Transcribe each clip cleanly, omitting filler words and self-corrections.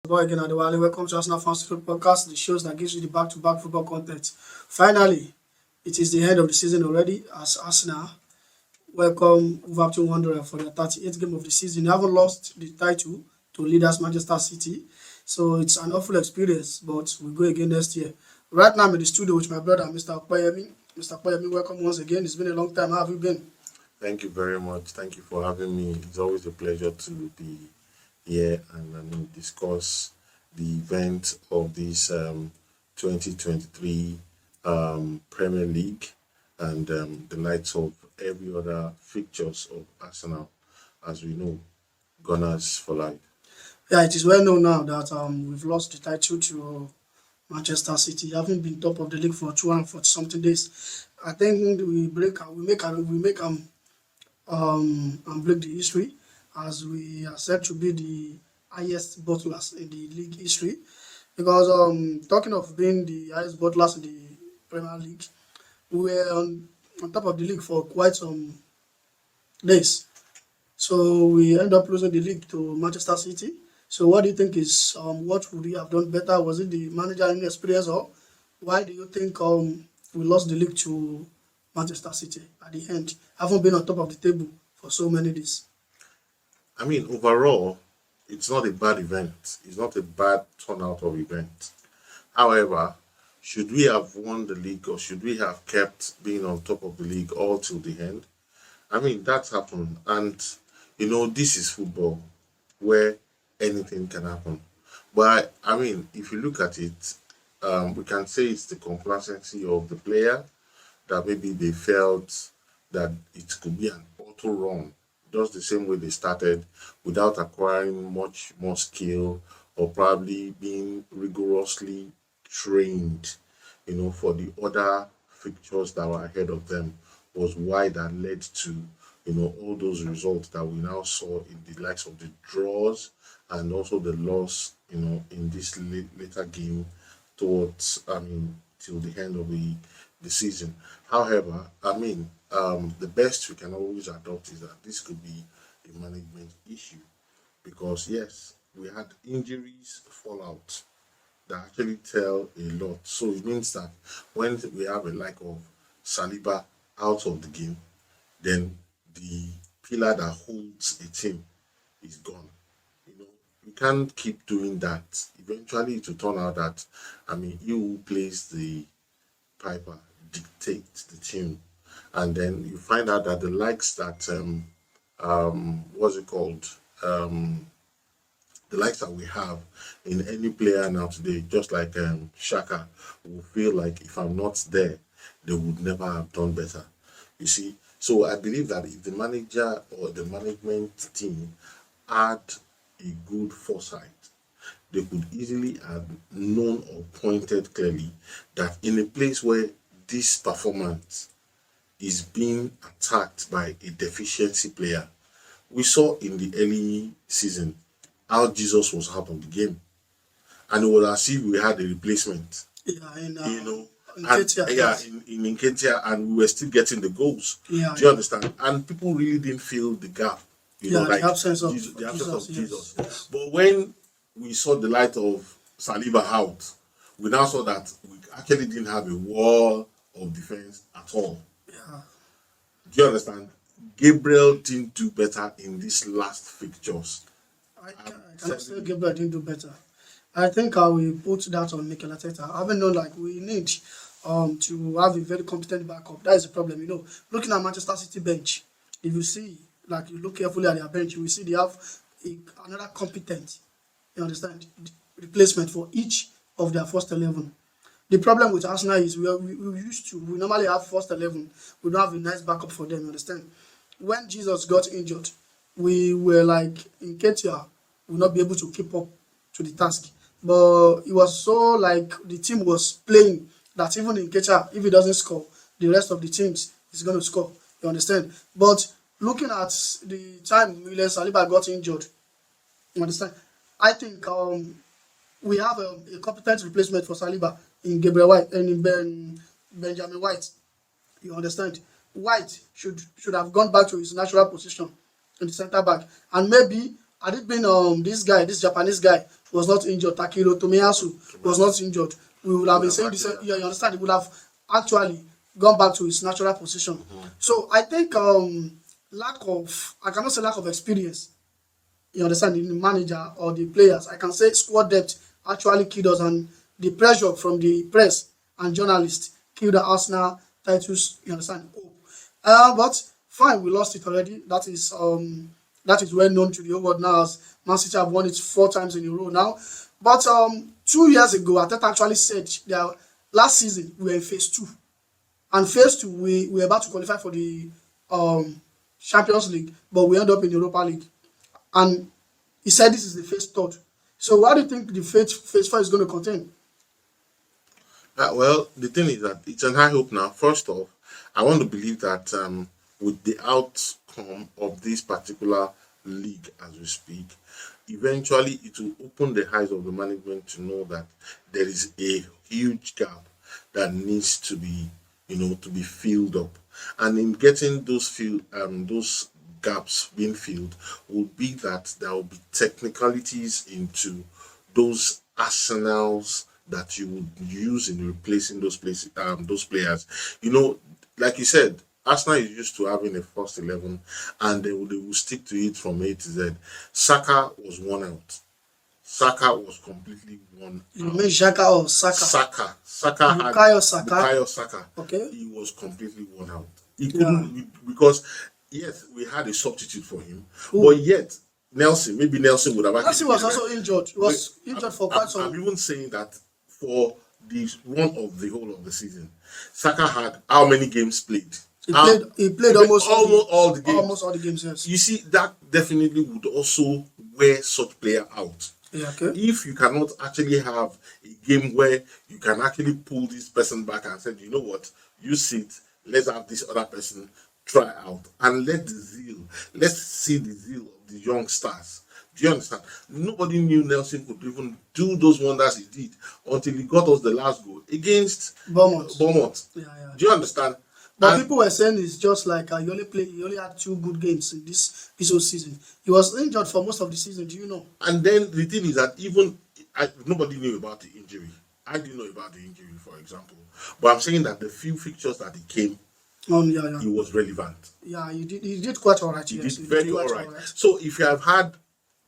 boy again, Adewale. Welcome to Arsenal Fans Football Podcast, the shows that gives you the back-to-back football content. Finally, it is the end of the season already as Arsenal welcome Wolverhampton Wanderers for their 38th game of the season. They haven't lost the title to leaders Manchester City, so it's an awful experience, but we'll go again next year. Right now, I'm in the studio with my brother, Mr. Okoyemi. Mr. Okoyemi, welcome once again. It's been a long time. How have you been? Thank you very much. Thank you for having me. It's always a pleasure to be here and discuss the event of this 2023 Premier League and the lights of every other fixtures of Arsenal. As we know, Gunners for life. Yeah, it is well known now that we've lost the title to Manchester City. Having been top of the league for 240 something days. I think we break and break the history as we are said to be the highest bottlers in the league history. Because talking of being the highest bottlers in the Premier League, we were on top of the league for quite some days. So we end up losing the league to Manchester City. So what do you think is what would we have done better? Was it the manager inexperience, or why do you think we lost the league to Manchester City at the end? Haven't been on top of the table for so many days. I mean, overall, it's not a bad event. It's not a bad turnout of event. However, should we have won the league or should we have kept being on top of the league all till the end? I mean, that's happened. And, this is football where anything can happen. But, I mean, if you look at it, we can say it's the complacency of the player that maybe they felt that it could be an auto run, just the same way they started without acquiring much more skill or probably being rigorously trained, for the other fixtures that were ahead of them was why that led to, all those results that we now saw in the likes of the draws and also the loss, in this later game towards, till the end of the season. However, the best we can always adopt is that this could be a management issue because, yes, we had injuries, fallout that actually tell a lot. So it means that when we have a lack of Saliba out of the game, then the pillar that holds a team is gone. You can't keep doing that. Eventually, it will turn out that, you who plays the piper dictate the tune, and then you find out that the likes that what's it called the likes that we have in any player now today, just like Shaka, will feel like if I'm not there, they would never have done better. You see, so I believe that if the manager or the management team had a good foresight, they could easily have known or pointed clearly that in a place where this performance is being attacked by a deficiency player. We saw in the early season how Jesus was out of the game, and it was as if we had a replacement. Yeah, in Nketiah, and we were still getting the goals. Yeah, Do you understand? And people really didn't feel the gap. the absence of Jesus. Yes. But when we saw the light of Saliba out, we now saw that we actually didn't have a wall of defense at all. Yeah. Do you understand? Gabriel didn't do better in these last fixtures. I cannot say Gabriel didn't do better. I think I will put that on Mikel Arteta. I haven't known we need to have a very competent backup. That is the problem. Looking at Manchester City bench, if you see, you look carefully at their bench, you will see they have another competent, you understand, replacement for each of their first 11. The problem with Arsenal is we normally have first 11. We don't have a nice backup for them, you understand? When Jesus got injured, we were in Nketiah will not be able to keep up to the task. But it was so the team was playing that even in Nketiah, if he doesn't score, the rest of the teams is going to score. You understand? But looking at the time William Saliba got injured, you understand? I think we have a competent replacement for Saliba in Gabriel White and in Benjamin White. You understand? White should have gone back to his natural position in the centre back, and maybe had it been this Japanese guy was not injured, Takiro Tomiyasu was not injured, we would have been saying this. Yeah, you understand? He would have actually gone back to his natural position. So I think I cannot say lack of experience, you understand, in the manager or the players. I can say squad depth actually killed us, and the pressure from the press and journalists killed the Arsenal titles. You understand? Hope. But fine, we lost it already. That is well known to the whole world now, as Man City have won it 4 times in a row now. But 2 years ago, Arteta actually said that last season we were in phase two, and phase two we were about to qualify for the Champions League, but we end up in Europa League. And he said this is the phase third. So what do you think the phase four is going to contain? Well, the thing is that it's an high hope now. First off, I want to believe that with the outcome of this particular league as we speak, eventually it will open the eyes of the management to know that there is a huge gap that needs to be, to be filled up. And in getting those gaps being filled will be that there will be technicalities into those arsenals that you would use in replacing those players. Like you said, Arsenal is used to having a first 11, and they will stick to it from A to Z. Saka was worn out. Saka was completely worn You out. mean Xhaka or Saka? Saka had Bukayo Saka. Okay. He was completely worn out. He Yeah. couldn't, because yes, we had a substitute for him, Who? but yet maybe Nelson would have Chelsea actually was been also injured. He was injured for quite I'm some. even saying that for the run of the whole of the season, Saka had how many games played? He played almost all the games. almost all the games. Yes. You see, that definitely would also wear such player out. Yeah. Okay. If you cannot actually have a game where you can actually pull this person back and say, you know what, you sit, let's have this other person try out, and let's see the zeal of the young stars. Do you understand? Nobody knew Nelson could even do those wonders he did until he got us the last goal against Bournemouth. Yeah. Do you understand? But And people were saying it's just like he only had 2 good games in this whole season. He was injured for most of the season. Do you know? And then the thing is that nobody knew about the injury. I didn't know about the injury, for example. But I'm saying that the few fixtures that he came, Yeah. he was relevant. Yeah, he did quite all right. He Yes, did very quite all right. So if you have had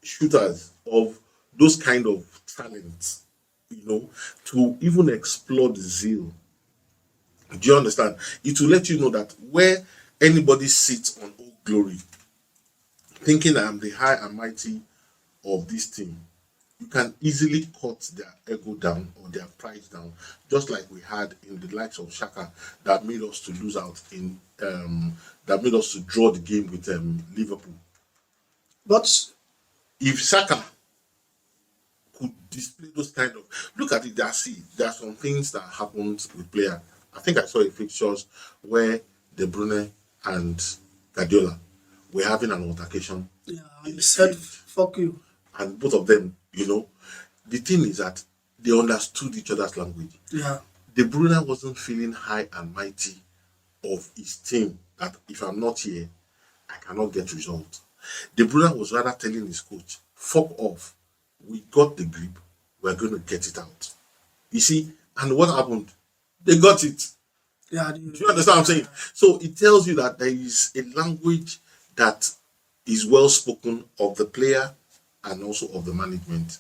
shooters of those kind of talents, to even explore the zeal, do you understand? It will let you know that where anybody sits on Old Glory, thinking I am the high and mighty of this team, you can easily cut their ego down or their pride down, just like we had in the likes of Shaka that made us to lose out that made us to draw the game with Liverpool. But If Saka could display those kind of, look at it, there are some things that happened with player. I think I saw a fixtures where De Bruyne and Guardiola were having an altercation, yeah, he said, "Fuck you." and both of them, the thing is that they understood each other's language. Yeah. De Bruyne wasn't feeling high and mighty of his team, that if I'm not here, I cannot get results. De Bruyne was rather telling his coach, fuck off. We got the grip. We're going to get it out. You see, and what happened? They got it. Yeah. Do you understand what I'm saying? So it tells you that there is a language that is well spoken of the player and also of the management.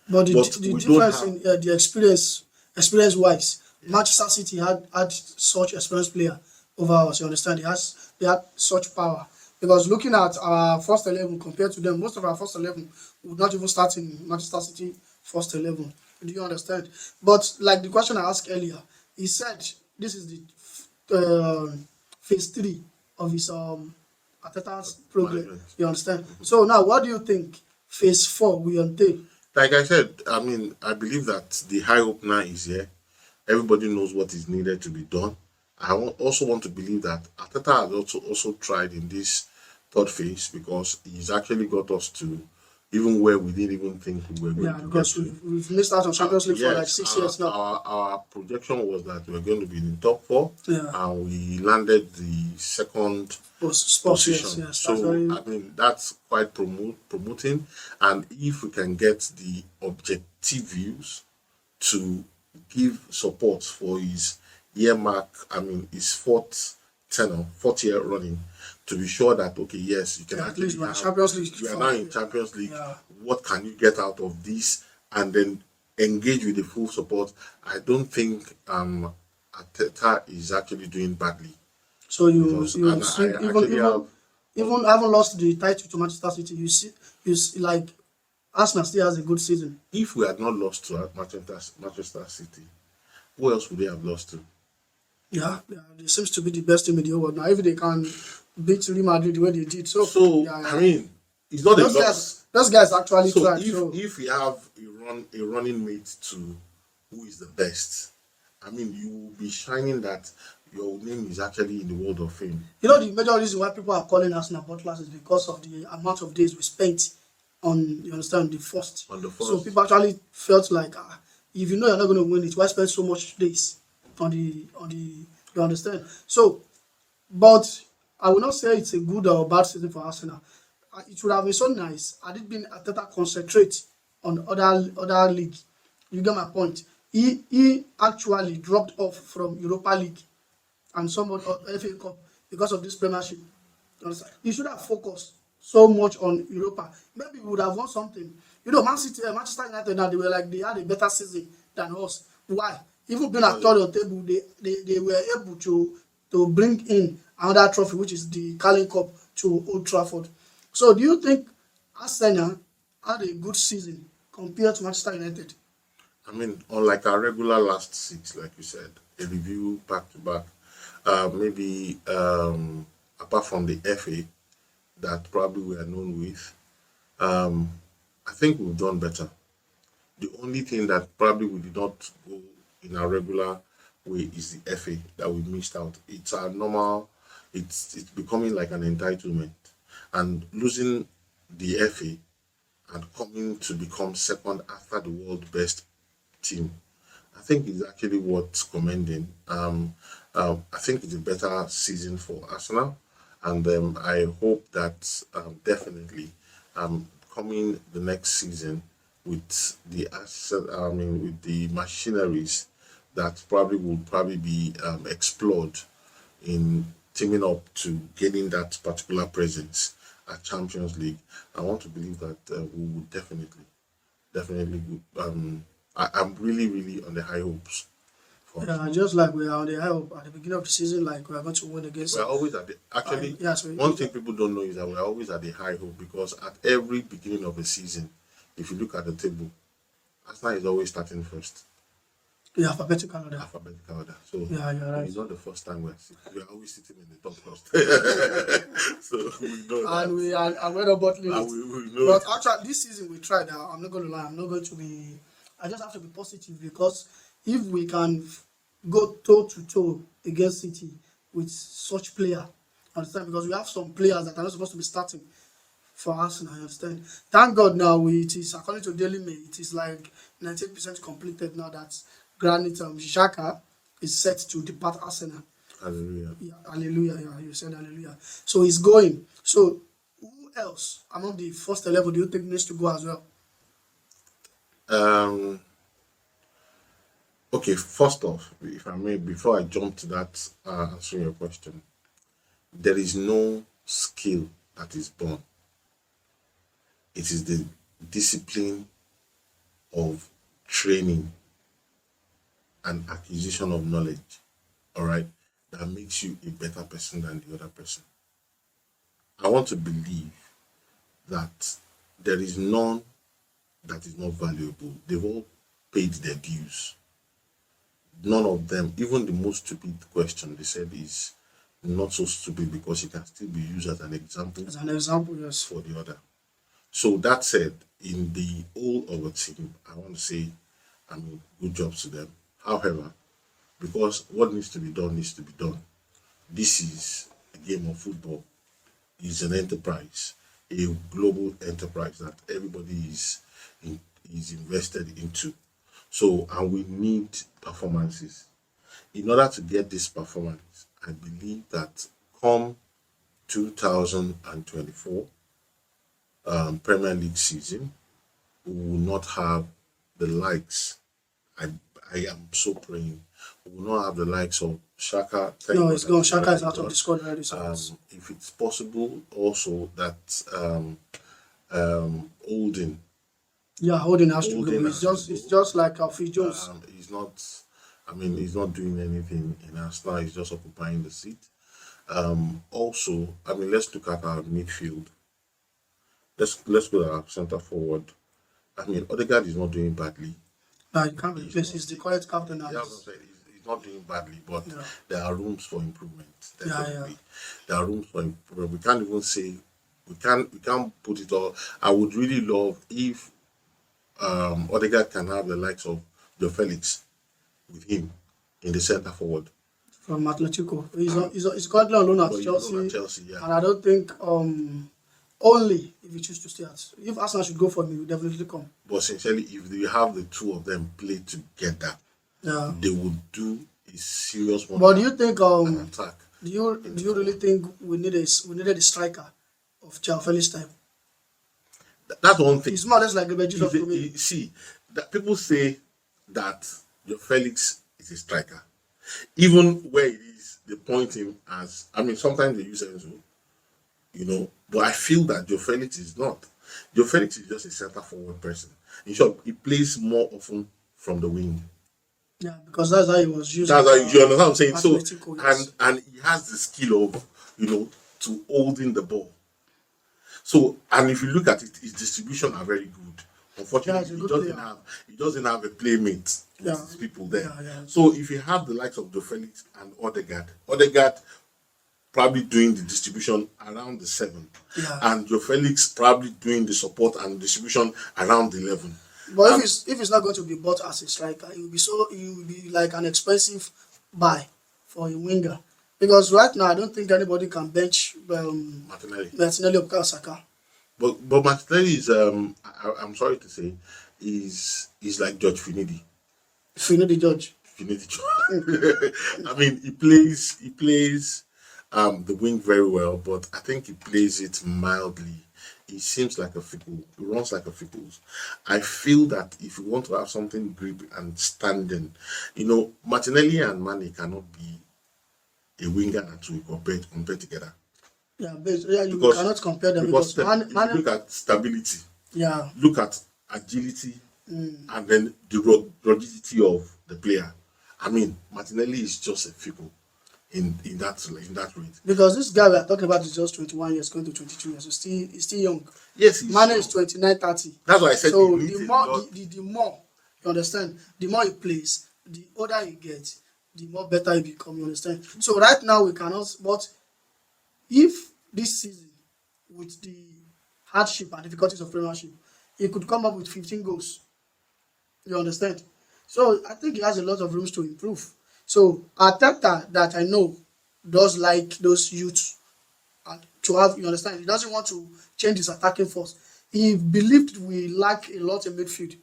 But the we don't difference have- in the experience wise, Manchester City had such experienced player over us. You understand? They had such power. Because looking at our first 11 compared to them, most of our first 11 would not even start in Manchester City first 11. Do you understand? But like the question I asked earlier, he said this is the phase 3 of his Arteta's program. Management. You understand? So now, what do you think phase 4 will entail? Like I said, I believe that the high opener is here. Everybody knows what is needed to be done. Also want to believe that Arteta has also tried in this third phase, because he's actually got us to even where we didn't even think we were going Yeah, to get because to. we've missed out on Champions League for like Yes, 6 years now. our projection was that we were going to be in the top four, Yeah. and we landed the second Sports, yes, position. yes. So That's very, I mean that's quite promoting, and if we can get the objective views to give support for his year mark, I mean his fourth year running, to be sure that okay, yes, you can at actually least we're have, Champions League. you are now in Champions League. Yeah. What can you get out of this? And then engage with the full support. I don't think Ateta is actually doing badly. So Because- you and see, I even actually have- even having lost the title to Manchester City, you see like Arsenal still has a good season. If we had not lost to Manchester City, who else would they have lost to? Yeah, they seems to be the best team in the whole world now. If they can beat Real Madrid the way they did, so So yeah, I mean, it's not a those loss. guys actually So tried. if we have a running mate to who is the best, I mean, you will be shining that your name is actually in the World of Fame. You know, the major reason why people are calling Arsenal butlers is because of the amount of days we spent on, you understand, the first. On the So first. people actually felt like, if you know you're not going to win it, why spend so much days on the, you understand? So, but I will not say it's a good or bad season for Arsenal. It would have been so nice had it been Ateta concentrate on other league. You get my point. He actually dropped off from Europa League and somewhat FA Cup because of this Premiership. You understand? He should have focused so much on Europa. Maybe we would have won something. You know, Man City, Manchester United now, they had a better season than us. Why? Even being at third on table, they were able to bring in another trophy, which is the Carling Cup, to Old Trafford. So do you think Arsenal had a good season compared to Manchester United? I mean, unlike our regular last six, like you said, a review back to back, maybe apart from the FA that probably we are known with, I think we've done better. The only thing that probably we did not go in our regular way is the FA that we missed out. It's our normal, it's becoming like an entitlement. And losing the FA and coming to become second after the world best team, I think is actually worth commending. I think it's a better season for Arsenal, and I hope that definitely coming the next season with the with the machineries that probably will probably be explored in teaming up to gaining that particular presence at Champions League. I want to believe that we will definitely. I'm really on the high hopes. Yeah, just like we are on the high hope at the beginning of the season, like we are going to win against. We're always at the actually. Yes, one thing people don't know is that we're always at the high hope because at every beginning of a season, if you look at the table, Arsenal is always starting first. Yeah, alphabetical order. Alphabetical order. So Yeah, you're right. it's not the first time we're always sitting in the top first. So we know that. And we're not bottling And it. we know But it. actually, this season we tried. I'm not going to lie. I'm not going to be. I just have to be positive because if we can go toe to toe against City with such player, understand? Because we have some players that are not supposed to be starting for Arsenal. I understand. Thank God now it is according to Daily Mail. It is like 98% completed now that Granit Xhaka is set to depart Arsenal. Hallelujah. Yeah, hallelujah. Yeah, you said hallelujah. So he's going. So who else among the first 11 do you think needs to go as well? Okay, first off, if I may, before I jump to that answering your question, there is no skill that is born. It is the discipline of training and acquisition of knowledge, all right, that makes you a better person than the other person. I want to believe that there is none that is not valuable. They've all paid their dues. None of them, even the most stupid question they said is not so stupid because it can still be used as an example As an example, yes. for the other. So that said, in the whole of a team, I want to say, good jobs to them. However, because what needs to be done needs to be done. This is a game of football. It's an enterprise. a global enterprise that everybody is invested into. So, and we need performances. In order to get this performance, I believe that come 2024 Premier League season, we will not have the likes. I, I am so praying. We will not have the likes of Shaka. Thank No, God it's that gone. he's Shaka is already out of gone. the squad already. So If it's possible, also that Holding, yeah, holding has to Holding go. has to It's go. just like Phil Jones. He's not. I mean, he's not doing anything in Arsenal. He's just occupying the seat. Also, I mean, let's look at our midfield. Let's go to our centre forward. I mean, Odegaard is not doing badly. Like you can't He's replace. not. He's the current captain and Yeah, I'm saying he's not doing badly, but yeah, there are rooms for improvement. yeah, yeah. Definitely, there are rooms for improvement. We can't even say we can't put it all. I would really love if Odegaard can have the likes of Joe Felix with him in the centre forward. From Atletico. He's currently on loan But at he's known at Chelsea, Chelsea, yeah. and I don't think only if he chooses to stay at. If Arsenal should go for him, he will definitely come. But sincerely, if you have the two of them play together, Yeah. they would do a serious one. But do you think an attack. do you really think we needed a striker of Joao Felix type? That's one thing. It's more or less like Gabriel Jesus If to they- me. see, that people say that your Felix is a striker, even where it is, they point him as. I mean, sometimes they use Enzo, but I feel that Joe Felix is not. Joe Felix is just a centre forward person. In short, he plays more often from the wing. Yeah, because that's how he was used. That's how you understand what I'm saying. So, Atletico, yes. and he has the skill of to holding the ball. So, and if you look at it, his distribution are very good. Yeah, Unfortunately, he's a he good doesn't player. have he doesn't have a playmate with Yeah. his people there. Yeah, yeah. So if you have the likes of Joe Felix and Odegaard probably doing the distribution around the 7, Yeah. and Joe Felix probably doing the support and distribution around the 11. But if it's not going to be bought as a striker, it will be like an expensive buy for a winger. Because right now I don't think anybody can bench Martinelli. or Saka. But Martinelli is I'm sorry to say is like George Finidi. If you know the judge. I mean, he plays the wing very well, but I think he plays it mildly. He seems like a fickle. He runs like a fickle. I feel that if you want to have something grip and standing, Martinelli and Mane cannot be a winger and two compare together. Yeah, but yeah, you Because cannot compare them because because if you look at stability, yeah, look at agility, and then the rigidity of the player. I mean, Martinelli is just a fickle in that rate. because this guy we are talking about is just 21 years, going to 22 years. He's still young. Yes, Mane is 29, 30. That's why I said So he needs the a more lot. the more you understand, the more he plays, the older he gets, the more better he become. You understand? So right now we cannot. But if this season, with the hardship and difficulties of Premiership, he could come up with 15 goals. You understand? So I think he has a lot of rooms to improve. So Arteta, that I know, does like those youths and to have, you understand, he doesn't want to change his attacking force. He believed we lack a lot in midfield. You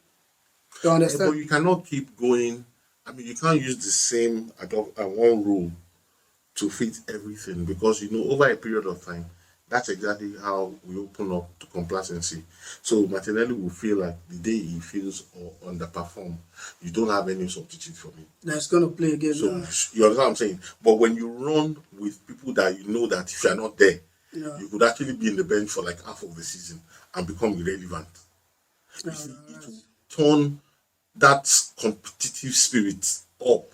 But understand? you cannot keep going. I mean, you can't use the same one rule to fit everything because over a period of time, that's exactly how we open up to complacency. So Martinelli will feel like the day he feels or underperform, you don't have any substitute for him. That's going to play again. So you understand what I'm saying? But when you run with people that you know that if you're not there, Yeah. you could actually be in the bench for like half of the season and become irrelevant. You Yeah, see, yeah, it will turn that competitive spirit up,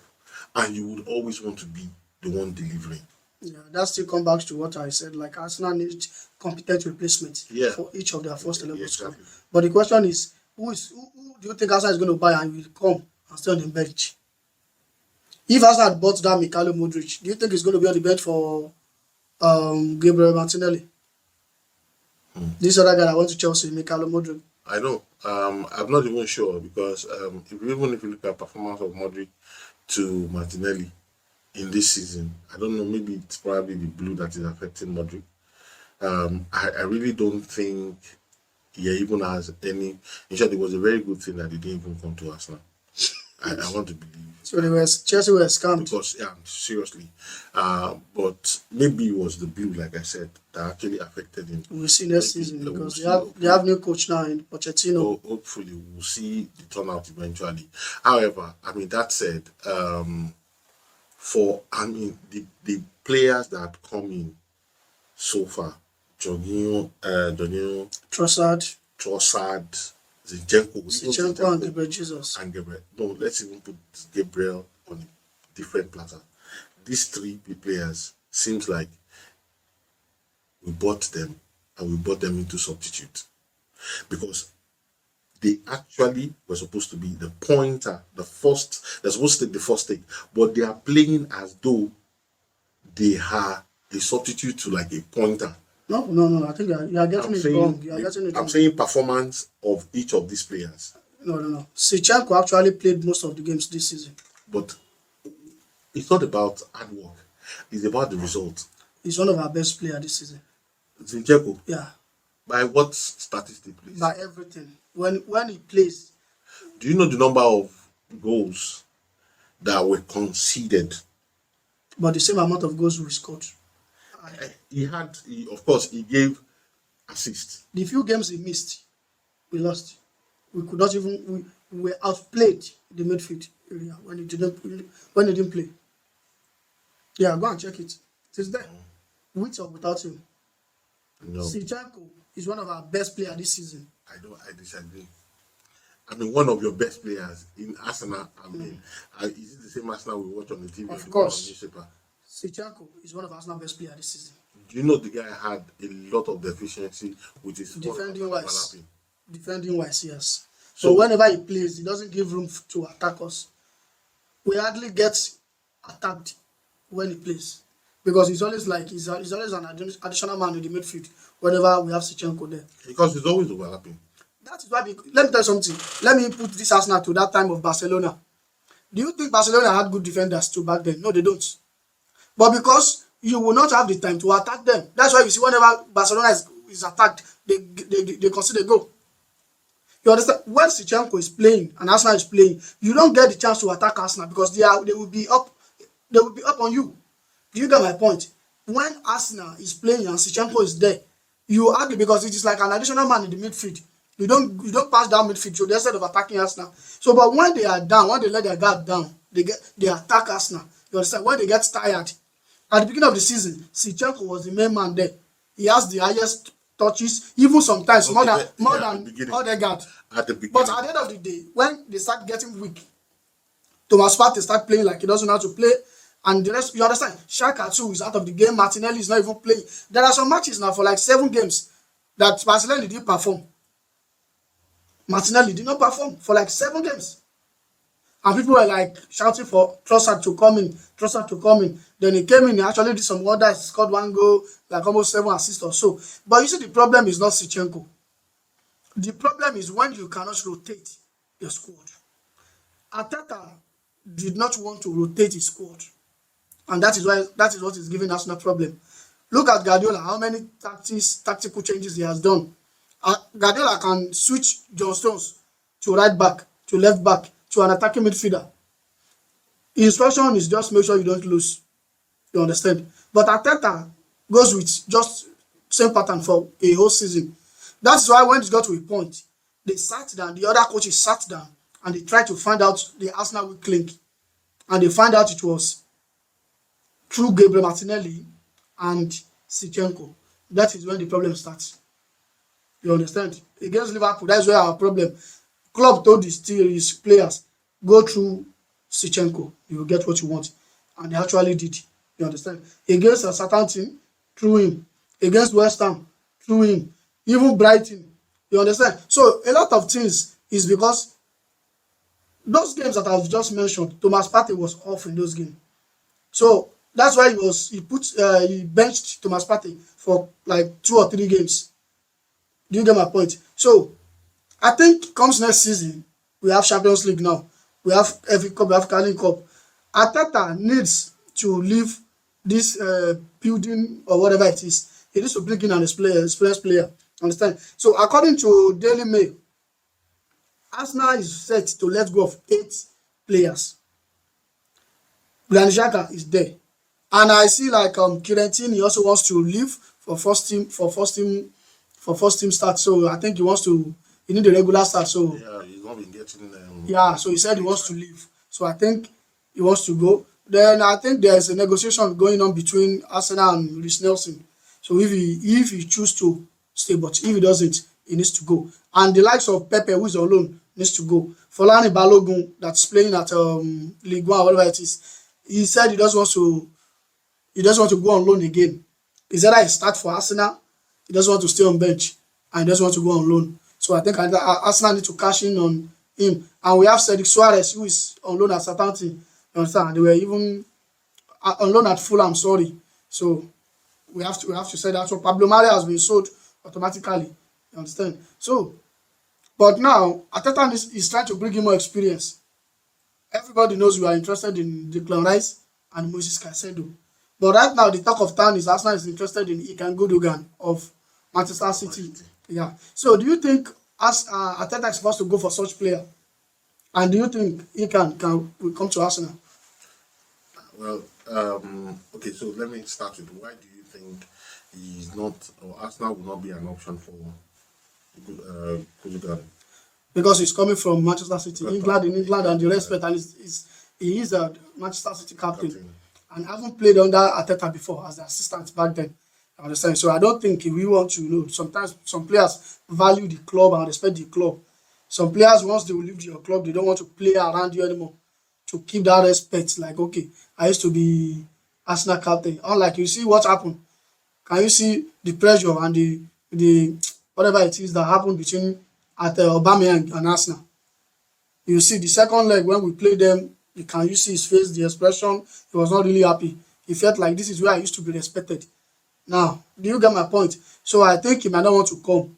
and you would always want to be the one delivering. yeah, that still comes back to what I said. Like Arsenal needs competent replacement Yeah. for each of their first 11 Yeah, squad. exactly. But the question is, who do you think Arsenal is going to buy and will come and stay on the bench? If Arsenal had bought that Mikhailo Modric, do you think he's going to be on the bench for Gabriel Martinelli? This other guy that went to Chelsea, Mikhailo Modric. I know. I'm not even sure because even if you look at performance of Modric to Martinelli in this season, I don't know. Maybe it's probably the blue that is affecting Modric. I really don't think he even has any. In short, it was a very good thing that he didn't even come to Arsenal. I want to believe. So Chelsea were scammed. Because yeah, seriously, but maybe it was the blue, like I said, that actually affected him. We'll see next season We'll because see. they have new coach now in Pochettino. So hopefully we'll see the turnout eventually. However, I mean that said, the players that come in so far, Jorginho, Trossard, Zinchenko and Gabriel Jesus. and Gabriel. No, let's even put Gabriel on a different platter. These three players seems like we bought them and we bought them into substitute because they actually were supposed to be the pointer, the first. They're supposed to take the first take, but they are playing as though they are a substitute to like a pointer. No. I think you are getting it wrong. You are getting it wrong. I'm saying performance of each of these players. No. Zinchenko actually played most of the games this season. But it's not about hard work. It's about the result. He's one of our best players this season. Zinchenko. Yeah. By what statistic, please? By everything. When he plays. Do you know the number of goals that were conceded? But the same amount of goals we scored. Of course, he gave assists. The few games he missed, we lost. We could not even. We were outplayed in the midfield area when he didn't play. Yeah, go and check it. It is there. With or without him. No, Zinchenko is one of our best players this season. I disagree. I mean, one of your best players in Arsenal. I mean, is it the same Arsenal we watch on the TV? Of course. On the newspaper? Zinchenko is one of Arsenal's best players this season. Do you know the guy had a lot of deficiency with his Defending wise. overlapping? Defending wise, yes. So So whenever he plays, he doesn't give room to attack us. We hardly get attacked when he plays. Because he's always an additional man in the midfield whenever we have Zinchenko there. Because he's always overlapping. That is why let me tell you something. Let me put this Arsenal to that time of Barcelona. Do you think Barcelona had good defenders too back then? No, they don't. But because you will not have the time to attack them, that's why you see whenever Barcelona is attacked, they concede a goal. You understand? When Zinchenko is playing and Arsenal is playing, you don't get the chance to attack Arsenal because they will be up on you. Do you get my point? When Arsenal is playing and Zinchenko is there, you argue because it is like an additional man in the midfield. You don't pass down midfield so instead of attacking Arsenal. So, but when they are down, when they let their guard down, they attack Arsenal. You understand? When they get tired, at the beginning of the season, Zinchenko was the main man there. He has the highest touches, even sometimes more than Odegaard. At the beginning. But at the end of the day, when they start getting weak, Thomas Partey start playing like he doesn't know how to play, and the rest, you understand? Xhaka too is out of the game. Martinelli is not even playing. There are some matches now for like 7 games that Martinelli didn't perform. Martinelli did not perform for like 7 games. And people were like shouting for Trossard to come in. Then he came in, he actually did some wonders, scored 1 goal, like almost 7 assists or so. But you see, the problem is not Zinchenko. The problem is when you cannot rotate your squad. Arteta did not want to rotate his squad. And that is what is giving us no problem. Look at Guardiola, how many tactical changes he has done. Guardiola can switch John Stones to right back, to left back, to an attacking midfielder. Instruction is just make sure you don't lose. You understand? But Arteta goes with just same pattern for a whole season. That's why when it got to a point, they sat down, the other coaches sat down, and they tried to find out the Arsenal weak link. And they found out it was through Gabriel Martinelli and Zinchenko. That is when the problem starts. You understand? Against Liverpool, that's where our problem. Club told his players, go through Zinchenko. You will get what you want. And they actually did. You understand? Against a certain team, through him. Against West Ham, through him. Even Brighton. You understand? So a lot of things is because those games that I've just mentioned, Thomas Partey was off in those games. So that's why he benched Thomas Partey for like 2 or 3 games. Do you get my point? So I think comes next season, we have Champions League now. We have FA Cup, we have Carling Cup. Arteta needs to leave this building or whatever it is. He needs to bring in an experienced player. Understand? So according to Daily Mail, Arsenal is set to let go of 8 players. Granit Xhaka is there. And I see like Kirentin, he also wants to leave for first team start. So I think he need a regular start. So Yeah, he's not been getting yeah, so he said he wants to leave. So I think he wants to go. Then I think there's a negotiation going on between Arsenal and Reece Nelson. So if he choose to stay, but if he doesn't, he needs to go. And the likes of Pepe, who is on loan, needs to go. Folani Balogun, that's playing at Ligue 1, whatever it is, he said he doesn't want to go on loan again. He said that he start for Arsenal, he doesn't want to stay on bench, and he doesn't want to go on loan. So I think Arsenal need to cash in on him. And we have Cedric Suarez, who is on loan at Southampton. You understand? They were even on loan at Fulham, sorry. So we have to say that. So Pablo Mari has been sold automatically. You understand? So, but now Arteta is trying to bring in more experience. Everybody knows we are interested in Declan Rice and Moses Caicedo. But right now, the talk of town is Arsenal is interested in Ilkay Gundogan of Manchester City. Yeah. So do you think as Arteta is supposed to go for such player? And do you think he will come to Arsenal? Well, okay, so let me start with why do you think he's not, or Arsenal will not be an option for Gundogan? Because he's coming from Manchester City, England, and the respect, and he is a Manchester City captain, and haven't played under Arteta before as the assistant back then. I understand. So I don't think he will want to. Sometimes some players value the club and respect the club. Some players, once they will leave your club, they don't want to play around you anymore. To keep that respect, like okay, I used to be Arsenal captain. Unlike you see what happened. Can you see the pressure and the whatever it is that happened between Aubameyang and Arsenal? You see the second leg when we played them, you see his face, the expression. He was not really happy. He felt like this is where I used to be respected. Now, do you get my point? So I think he might not want to come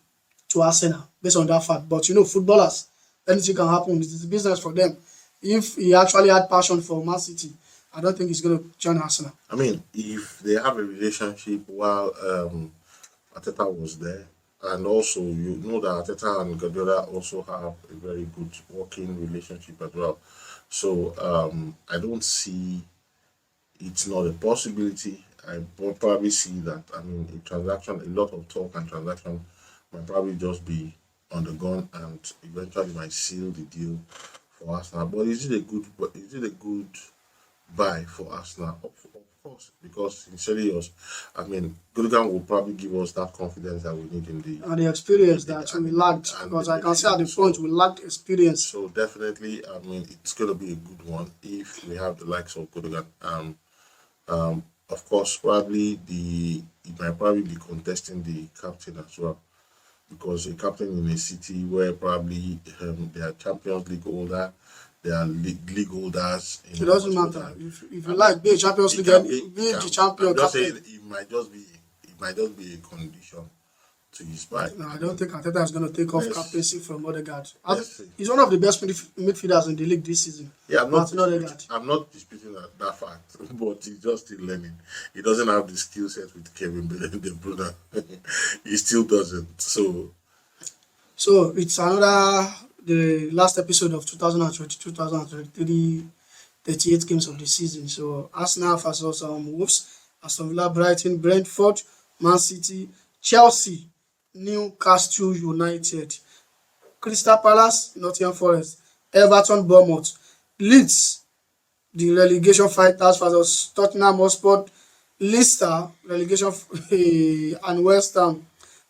to Arsenal based on that fact. But footballers, anything can happen. It is business for them. If he actually had passion for Man City, I don't think he's going to join Arsenal. I mean, if they have a relationship while Arteta was there, and also you know that Arteta and Guardiola also have a very good working relationship as well. So I don't see it's not a possibility. I will probably see that. I mean, a lot of talk and transaction might probably just be on the gun and eventually might seal the deal for Arsenal. But is it a good buy for Arsenal? Of course, because sincerely, I mean, Gundogan will probably give us that confidence that we need in the experience that we lacked. Because I can see at the point we lacked experience. So definitely, I mean, it's going to be a good one if we have the likes of Gundogan. Of course, he might probably be contesting the captain as well, because a captain in a city where probably they are Champions League holder, they are league holders. It doesn't matter. If you like be a Champions League, be the champion. I'm just saying it might just be a condition to his buy. No, I don't think Arteta is going to take off captaincy from Odegaard. He's one of the best midfielders in the league this season. Yeah, I'm not disputing that fact, but he's just still learning. He doesn't have the skill set with Kevin De Bruyne. He still doesn't. So it's the last episode of 2022-2023, 38 games of the season. So Arsenal versus Wolves, Aston Villa, Brighton, Brentford, Man City, Chelsea, Newcastle United, Crystal Palace, Nottingham Forest, Everton, Bournemouth, Leeds, the relegation fighters versus Tottenham Hotspur, Leicester, relegation and West Ham.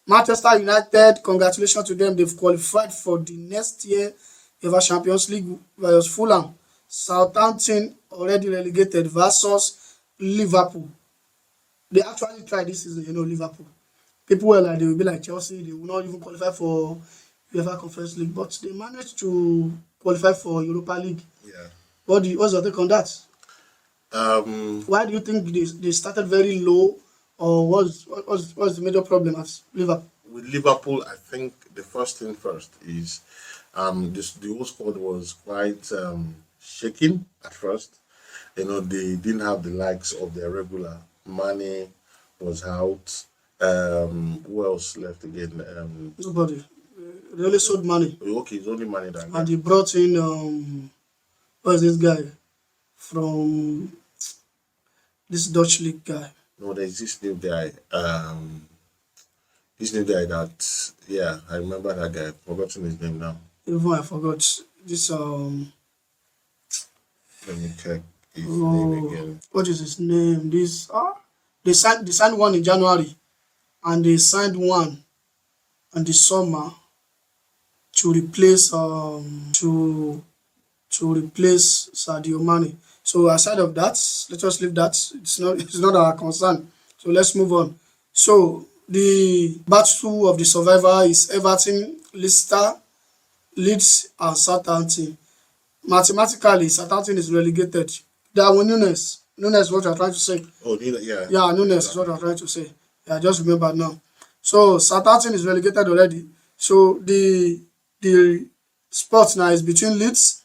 Manchester United, congratulations to them. They've qualified for the next year ever Champions League versus Fulham. Southampton, already relegated, versus Liverpool. They actually tried this season, Liverpool. People were like, they will be like Chelsea, they will not even qualify for UEFA Conference League, but they managed to qualify for Europa League. Yeah. What's your take on that? Why do you think they started very low, or what's the major problem at Liverpool? With Liverpool, I think the first thing first is the whole squad was quite shaking at first. They didn't have the likes of their regular. Mane was out. Who else left again? Nobody. They only sold money. Okay, it's only money that. And they brought in what is this guy from this Dutch league guy? No, there's this new guy. This new guy that, yeah, I remember that guy. Forgotten his name now. Even I forgot this Let me check his name again. what is his name? This they signed one in January and they signed one in the summer to replace replace Sadio Mane. So aside of that, let us leave that. It's not our concern. So let's move on. So the battle of the survivor is Everton, Leicester, Leeds, and Southampton. Mathematically, Southampton is relegated. Darwin Nunes. Nunes, what you're trying to say. Oh, yeah. Yeah, Nunes is what I'm trying to say. Yeah, I just remember now. So Southampton is relegated already. So the spot now is between Leeds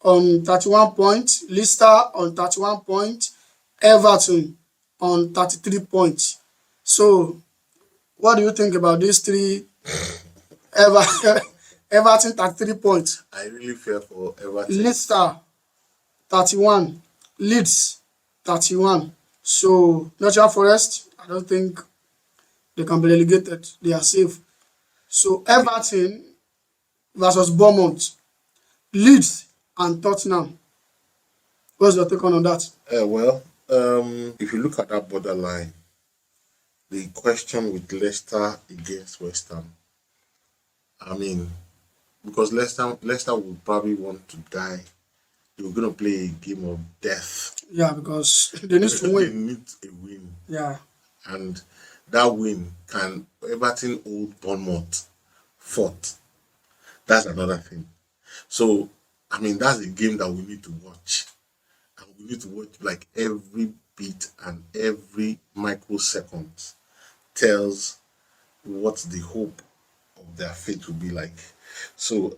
on 31 points, Leicester on 31 points, Everton on 33 points. So what do you think about these three? Everton 33 points. I really fear for Everton. Leicester 31, Leeds 31. So Nottingham Forest, I don't think they can be relegated. They are safe. So Everton versus Bournemouth, Leeds and Tottenham. What's your take on that? Well, if you look at that borderline, the question with Leicester against West Ham, I mean, because Leicester would probably want to die. They were going to play a game of death. Yeah, because they need to They win. need a win. Yeah. And that win can Everton hold Bournemouth fourth. That's another thing. So, I mean, that's a game that we need to watch. And we need to watch like every beat and every microsecond tells what the hope of their fate will be like. So,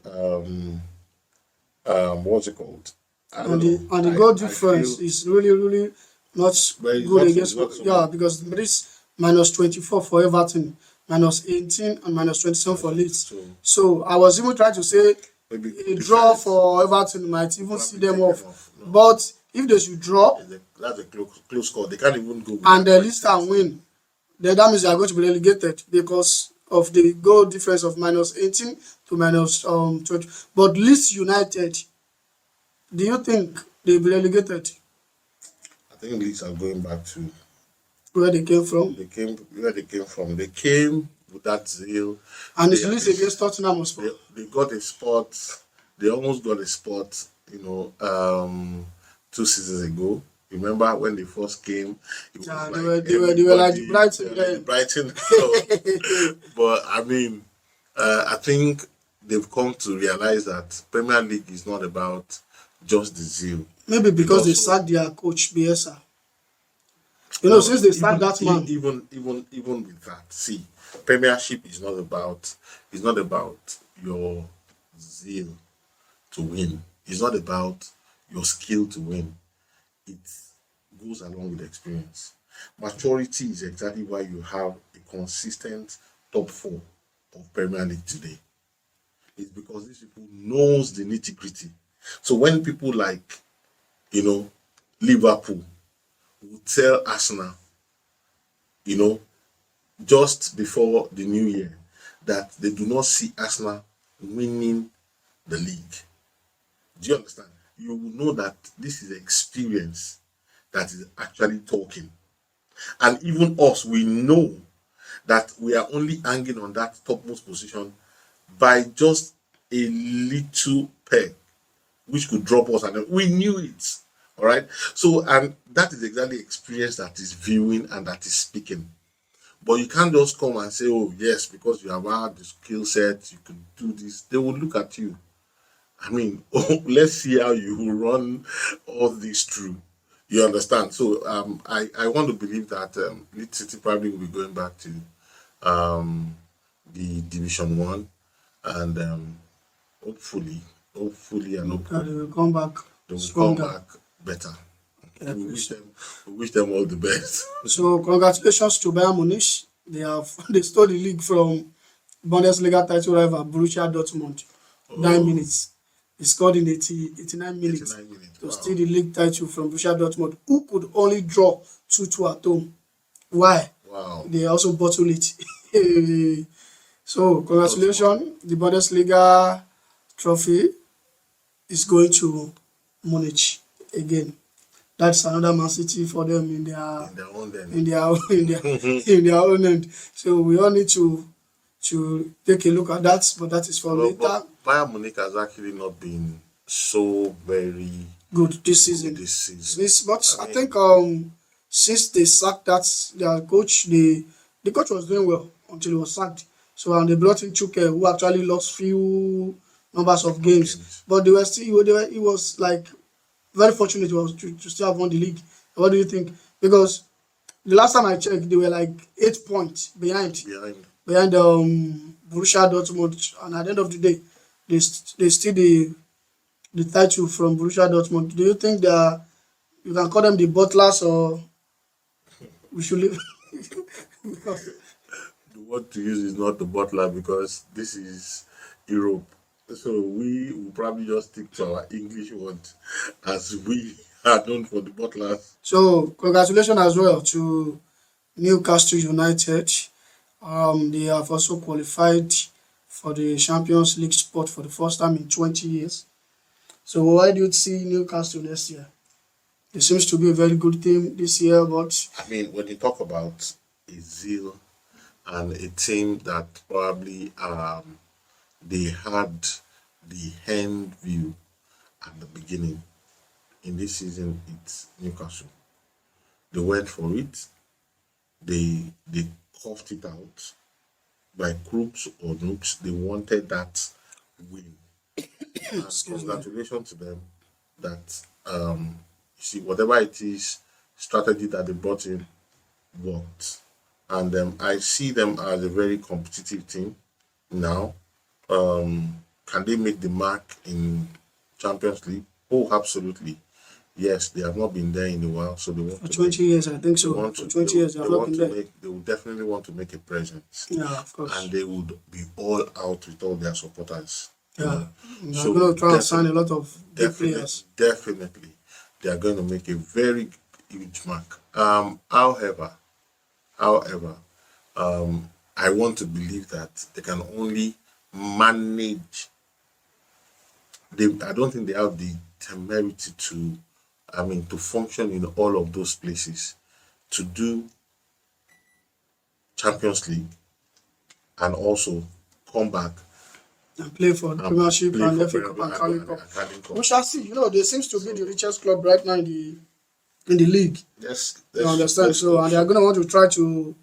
what's it called? I don't know. And the goal I difference feel is really not very good not so- against not so yeah, much. because there is minus 24 for Everton, minus 18 and minus 27 for Leeds. So I was even trying to say maybe a draw difference. for Everton might even see them take off. them off, no. But if they should draw That's a close call. They can't even go. With and that. the Leicester win, then that means they are going to be relegated because of the goal difference of minus 18 to minus 20. But Leeds United, do you think they'll be relegated I think Leeds are going back to where they came from? where they came from. They came with that zeal. And it's They- Leeds against Tottenham Hotspur. They got a spot. They almost got a spot. 2 seasons ago. Remember when they first came? It was Yeah, like they were like everybody- Brighton they were then. like Brighton. So, but I mean, I think they've come to realize that Premier League is not about just the zeal. Maybe because they also- sacked their coach Bielsa. You know, since they sacked that man, Even with that, see, Premiership is not about your zeal to win. It's not about your skill to win. It goes along with experience. Maturity is exactly why you have a consistent top 4 of Premier League today. It's because these people knows the nitty gritty. So when people like, Liverpool will tell Arsenal, just before the new year, that they do not see Arsenal winning the league. Do you understand? You will know that this is experience that is actually talking. And even us, we know that we are only hanging on that topmost position by just a little peg, which could drop us. And we knew it. All right. So, and that is exactly experience that is viewing and that is speaking. But you can't just come and say, oh, yes, because you have had the skill set, you can do this. They will look at you. I mean, let's see how you run all this through. You understand? So I want to believe that Leeds City probably will be going back to the Division 1 and hopefully and hopefully they will come back they will stronger. come back better. Yeah, We wish them all the best. So congratulations to Bayern Munich. they stole the league from Bundesliga title rival Borussia Dortmund. 9 minutes. He scored in 89 minutes 89 minutes. to Wow. steal the league title from Borussia Dortmund, who could only draw 2-2 at home. Why? Wow. They also bottle it. So, congratulations. The Bundesliga trophy is going to Munich again. That's another Man City for them in their In their own then. in their in their own end. So we all need to take a look at that, but that is for Well, later. but Bayern Munich has actually not been so very Good this good season. this season. But I I mean- think since they sacked their coach, the coach was doing well until he was sacked. So and they brought in Chuke, who actually lost few numbers of games, but they were still he was like very fortunate to still have won the league. What do you think? Because the last time I checked, they were like 8 points behind Behind. Borussia Dortmund, and at the end of the day, they steal the title from Borussia Dortmund. Do you think that you can call them the butlers, or we should leave? Because The word to use is not the butler because this is Europe. So we will probably just stick to our English word as we are known for the butlers. so congratulations as well to Newcastle United. They have also qualified for the Champions League spot for the first time in 20 years. So why do you see Newcastle next year? It seems to be a very good team this year, but I mean, when you talk about a zeal and a team that probably they had the hand view at the beginning, in this season, it's Newcastle. They went for it. They coughed it out by crooks or nooks. They wanted that win. And excuse me. congratulations to them that you see whatever it is strategy that they brought in worked, and I see them as a very competitive team now. Can they make the mark in Champions League? Oh, absolutely. Yes, they have not been there in a while, so they want For to 20 years, I think they so. want For to 20 years, they they have not want been to there. make they will definitely want to make a presence, Yeah, of course. and they would be all out with all their supporters. Yeah, they're So going to try and sign a definitely, lot of big players. definitely, they are going to make a very huge mark. However, I want to believe that they can only manage. I don't think they have the temerity to, to function in all of those places, to do Champions League and also come back And play for the and Premiership play and for FA Cup and Carling Cup. Carling Cup. We shall see. They seems to be the richest club right now in the league. Yes, You understand? So, and they are going to want to try to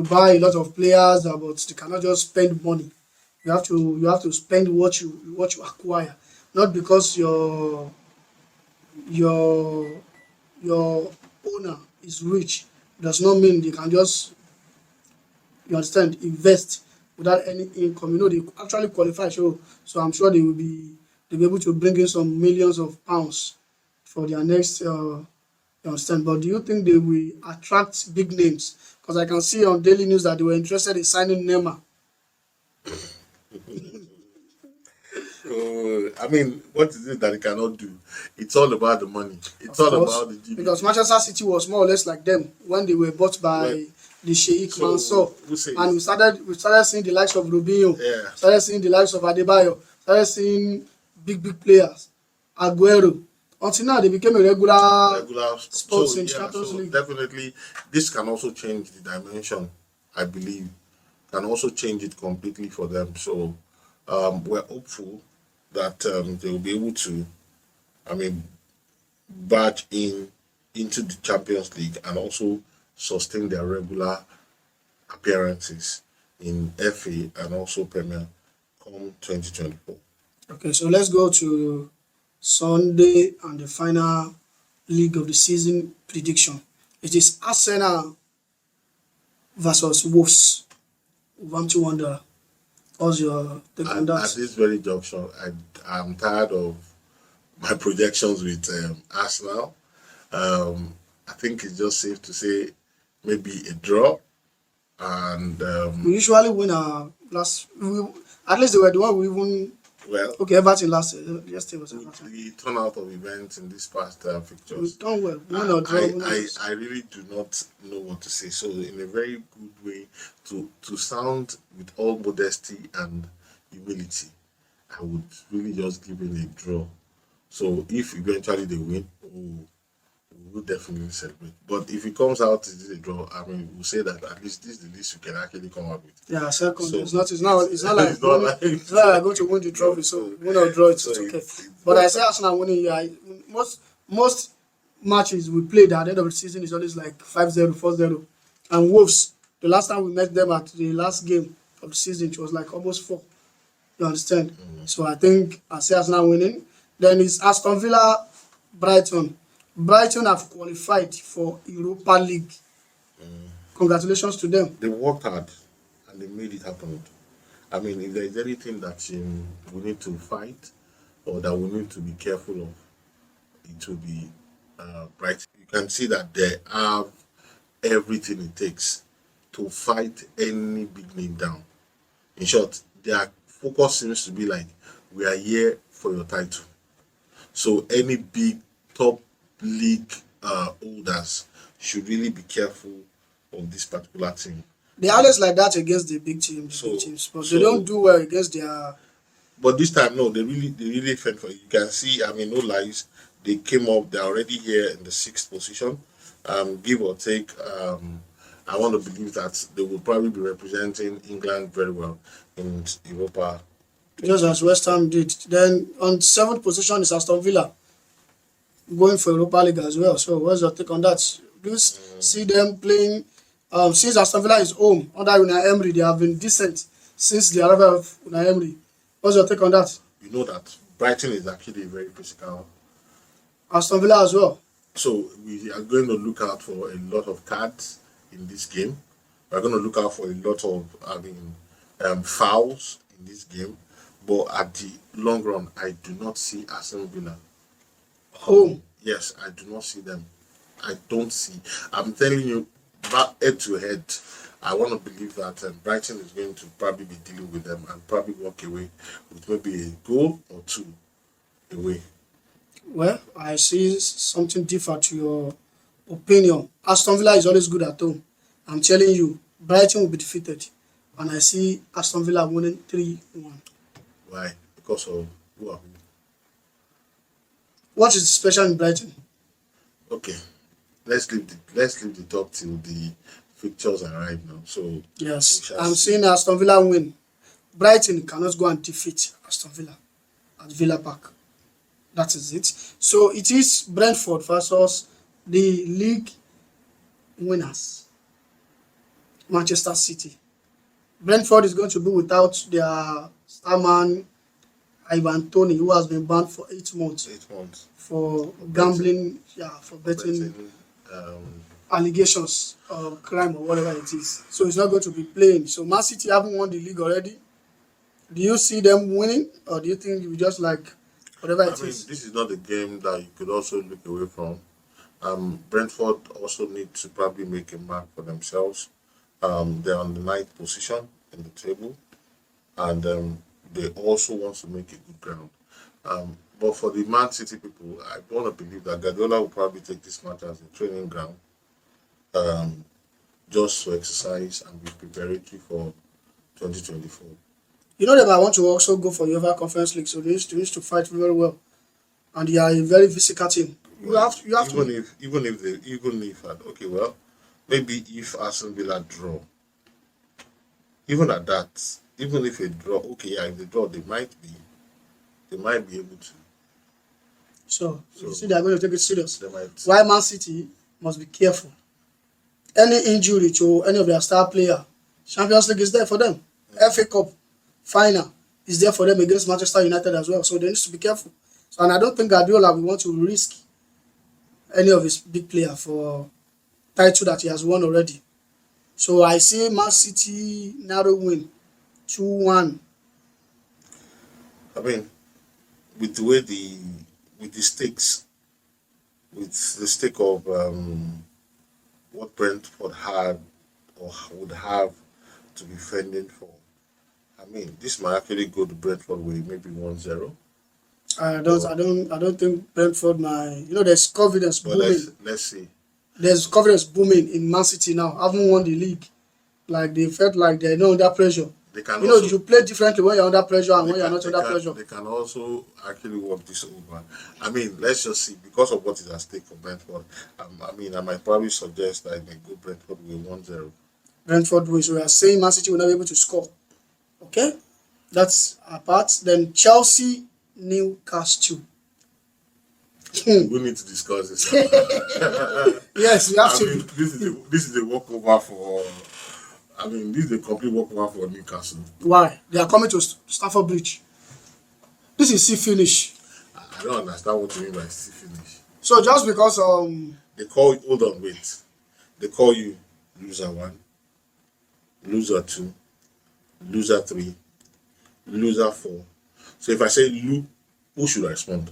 buy a lot of players, but they cannot just spend money. You have to spend what you acquire, not because your your owner is rich does not mean they can just, you understand, invest without any income. They actually qualify. So I'm sure they'll be able to bring in some millions of pounds for their next. You understand? But do you think they will attract big names? Because I can see on Daily News that they were interested in signing Neymar. What is it that they cannot do? It's all about the money. It's Of all course, about the GDP. because Manchester City was more or less like them when they were bought by Right. the Sheikh So, Mansour, who says? and we started seeing the likes of Robinho, Yeah. started seeing the likes of Adebayo, started seeing big players, Aguero. Until now, they became a regular Regular sports in Champions League. definitely this can also change the dimension, I believe. Can also change it completely for them. So we're hopeful that they will be able to, batch into the Champions League and also sustain their regular appearances in FA and also Premier come 2024. Okay, so let's go to Sunday and the final league of the season prediction. It is Arsenal versus Wolves. Wolverhampton Wanderer. What's your take on At that? this very junction, I'm tired of my projections with Arsenal. I think it's just safe to say maybe a draw and We usually win our last. At least they were the one we even. well, Okay, Everton last yesterday was with Everton. the turnout of events in this past We've fixtures, done well. Win or draw, win or lose. I really do not know what to say. So, in a very good way, to sound with all modesty and humility, I would really just give it a draw. So, if eventually they win, oh, we will definitely celebrate. But if it comes out it is a draw, I mean, we'll say that at least this is the least we can actually come up with. Yeah, second. So It's not. It's not. It's not like it's not winning, like it's not like going to win the trophy. So win or draw, it's okay. But I say Arsenal winning. Yeah, most matches we played at the end of the season is always like 5-0, 4-0. And Wolves, the last time we met them at the last game of the season, it was like almost 4. You understand? So I think I say Arsenal winning. Then it's Aston Villa, Brighton. Brighton have qualified for Europa League. Congratulations to them. they worked hard and they made it happen. I mean, if there is anything that we need to fight or that we need to be careful of, it will be Brighton. You can see that they have everything it takes to fight any big name down. In short, their focus seems to be like, we are here for your title. So any big top league holders should really be careful of this particular team. They always like that against the big teams, but they don't do well against their. But this time, no, they really fend for it. You can see, I mean, no lies, they came up. They're already here in the 6th position, give or take. I want to believe that they will probably be representing England very well in Europa. Just as West Ham did. Then on 7th position is Aston Villa, going for Europa League as well. So what's your take on that? Do you see them playing? Since Aston Villa is home under Unai Emery, they have been decent since the arrival of Unai Emery. What's your take on that? You know that Brighton is actually very physical. Aston Villa as well. So we are going to look out for a lot of cards in this game. We're going to look out for a lot of, fouls in this game. But at the long run, I do not see Aston Villa. Home. Yes, I do not see them. I don't see. I'm telling you, head to head, I want to believe that Brighton is going to probably be dealing with them and probably walk away with maybe a goal or 2 away. Well, I see something different to your opinion. Aston Villa is always good at home. I'm telling you, Brighton will be defeated. And I see Aston Villa winning 3-1. Why? Because of who are who? What is special in Brighton? Okay, let's leave the talk till the fixtures arrive now. So Yes, I'm seeing Aston Villa win. Brighton cannot go and defeat Aston Villa at Villa Park. That is it. So it is Brentford versus the league winners, Manchester City. Brentford is going to be without their star man, Ivan Toney, who has been banned for 8 months 8 months for gambling, for betting allegations of crime or whatever it is. So he's not going to be playing. So Man City haven't won the league already. Do you see them winning, or do you think you just like whatever it is? This is not a game that you could also look away from. Brentford also need to probably make a mark for themselves. They're on the 9th position in the table, and they also want to make a good ground. But for the Man City people, I want to believe that Guardiola will probably take this match as a training ground, just to exercise and be preparatory for 2024. You know that I want to also go for UEFA Conference League, so they used to fight very well, and they are a very physical team. You have to. Even if okay, well, maybe if Aston Villa draw, even at that, even if they draw, okay, yeah, if they draw, they might be able to. So you see, they are going to take it serious. They might. Why Man City must be careful. Any injury to any of their star player, Champions League is there for them. FA Cup final is there for them against Manchester United as well. So they need to be careful. So, and I don't think Guardiola will want to risk any of his big player for title that he has won already. So I see Man City narrow win, 2-1. I mean, with the way with the stakes, with the stake of what Brentford had or would have to be fending for. I mean, this might actually go to Brentford with maybe 1-0. I don't think Brentford there's confidence But booming. let's see. There's confidence booming in Man City now. Haven't won the league. Like they felt like they're not under pressure. They can You play differently when you're under pressure and when you're not under pressure. They can also actually work this over. I mean, let's just see because of what is at stake for Brentford. I mean, I might probably suggest that I may go Brentford with 1-0. Brentford wins. So we are saying Man City will not be able to score. Okay, that's apart. Then Chelsea, Newcastle. We need to discuss this. Yes, we have I to. mean, this is a walkover for. I mean, this is a complete walkover for Newcastle. Why? They are coming to Stamford Bridge. This is see finish. I don't understand what you mean by still finish. So just because They call you, hold on, wait. They call you loser 1, loser 2, loser 3, loser 4. So if I say who should I respond?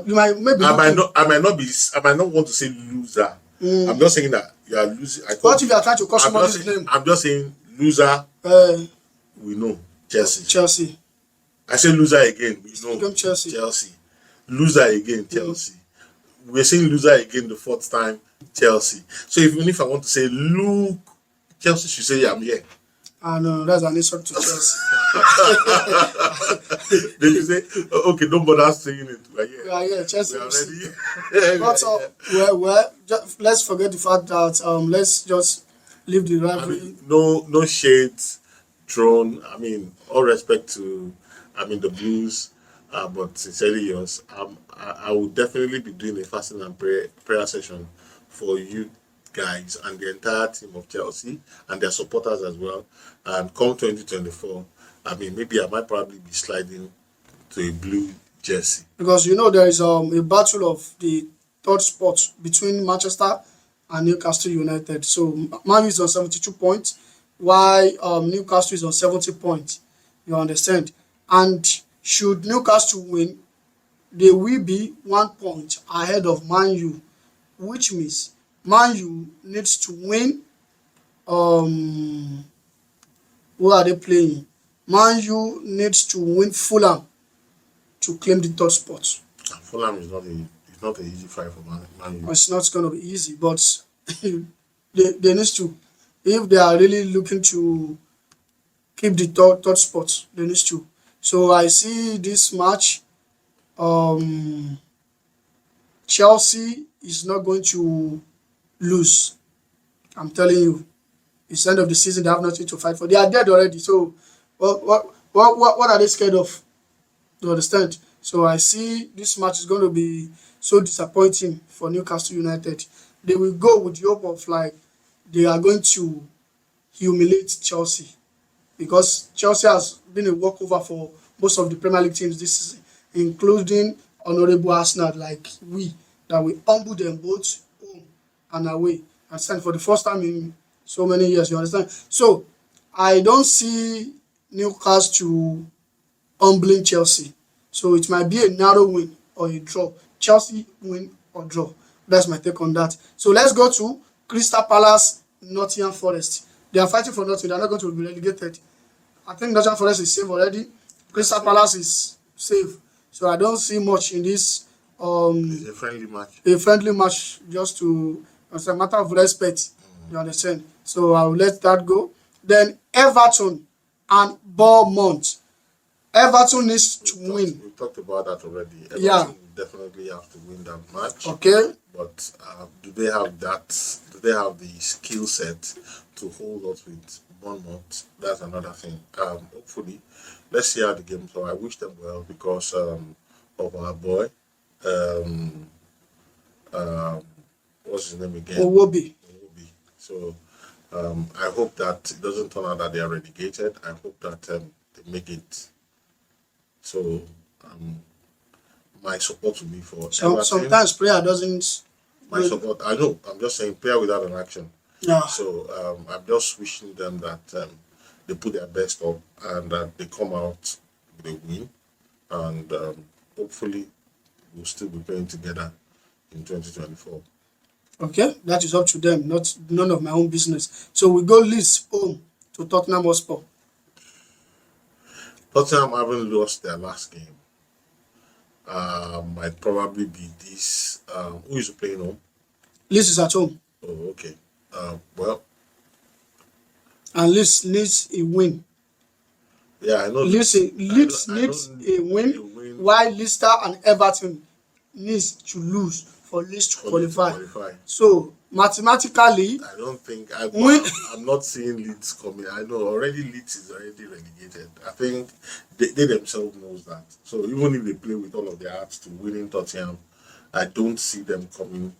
you might maybe I might not want to say loser. I'm just saying that you are losing. What if you are trying to call somebody's name? I'm just saying loser. We know Chelsea. Chelsea. I say loser again. We know Become Chelsea. Chelsea. Loser again. Chelsea. We're saying loser again the 4th time. Chelsea. So even if I want to say look, Chelsea should say I'm here. No, that's an insult to Chelsea. Then you say, okay, don't bother saying it. Like, Yeah, Chelsea. we are ready. But let's forget the fact that let's just leave the I rivalry. mean, no shades thrown. I mean, all respect to, the Blues, but sincerely yours. I will definitely be doing a fasting and prayer session for you guys and the entire team of Chelsea and their supporters as well. And come 2024, maybe I might probably be sliding to a blue jersey. Because there is a battle of the third spot between Manchester and Newcastle United. So Man U is on 72 points, while Newcastle is on 70 points. You understand? And should Newcastle win, they will be 1 point ahead of Man U, which means Man U needs to win. Who are they playing? Man U needs to win Fulham to claim the third spot. Fulham is not an easy fight for Man U. It's not going to be easy, but they need to. If they are really looking to keep the third spot, they need to. So I see this match. Chelsea is not going to lose. I'm telling you. It's the end of the season. They have nothing to fight for. They are dead already. So what are they scared of? You understand? So I see this match is going to be so disappointing for Newcastle United. They will go with the hope of they are going to humiliate Chelsea, because Chelsea has been a walkover for most of the Premier League teams this season, including honourable Arsenal, that we humble them both home and away. And for the first time in so many years, you understand? So I don't see Newcastle humbling Chelsea. So it might be a narrow win or a draw. Chelsea win or draw. That's my take on that. So let's go to Crystal Palace, Nottingham Forest. They are fighting for nothing. They are not going to be relegated. I think Nottingham Forest is safe already. Crystal Palace is safe. So I don't see much in this. It's a friendly match. A friendly match, just to, it's a matter of respect. You understand? So I will let that go. Then Everton and Bournemouth. Everton needs to win. We talked about that already. Everton Yeah. definitely have to win that match. Okay. But do they have that? Do they have the skill set to hold us with Bournemouth? That's another thing. Hopefully, let's see how the game. So I wish them well because of our boy. What's his name again? Owobi. So I hope that it doesn't turn out that they are relegated. I hope that they make it. So my support will be for Everton. Sometimes prayer doesn't. My support. I know. I'm just saying prayer without an action. Yeah. So I'm just wishing them that they put their best up and that they come out with a win, and hopefully we'll still be playing together in 2024. Okay, that is up to them, not none of my own business. So we go Leeds home to Tottenham Hotspur. Tottenham haven't lost their last game. Might probably be this. Who is playing home? Leeds is at home, Oh, okay. Well, and Leeds needs a win. yeah, I know. Leeds I needs know a win, a win while Leicester and Everton needs to lose for Leeds to for them to qualify. qualify. So mathematically, I don't think win. I'm not seeing Leeds coming. I know already Leeds is already relegated. I think they themselves knows that. So even if they play with all of their hearts to winning Tottenham, I don't see them coming.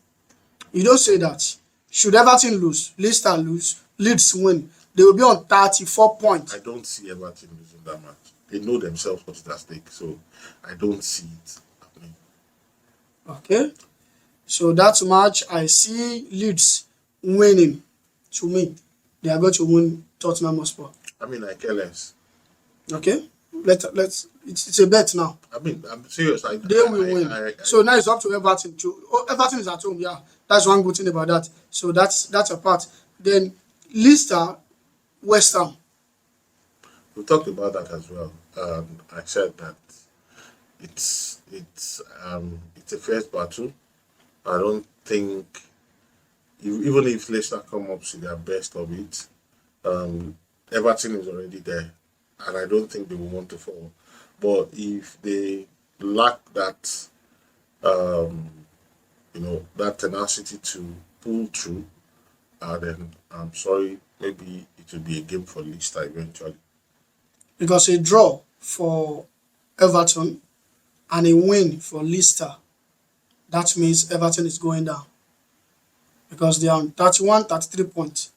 You don't say that. Should Everton lose, Leicester lose, Leeds win, they will be on 34 points. I don't see Everton losing that match. They know themselves what is at stake, so I don't see it happening. Okay. So that match, I see Leeds winning. To me, they are going to win Tottenham Hotspur. I mean, I care less. Okay. Let's. It's a bet now. I mean, I'm serious. They will win. So now it's up to Everton. Everton is at home. Yeah, that's one good thing about that. So that's a part. Then Leicester, West Ham. we talked about that as well. I said that it's a fierce battle. I don't think even if Leicester come up to their best of it, Everton is already there, and I don't think they will want to fall. But if they lack that, um, that tenacity to pull through, then I'm sorry, maybe it will be a game for Leicester eventually. Because a draw for Everton and a win for Leicester, that means Everton is going down because they are on 31, 33 points.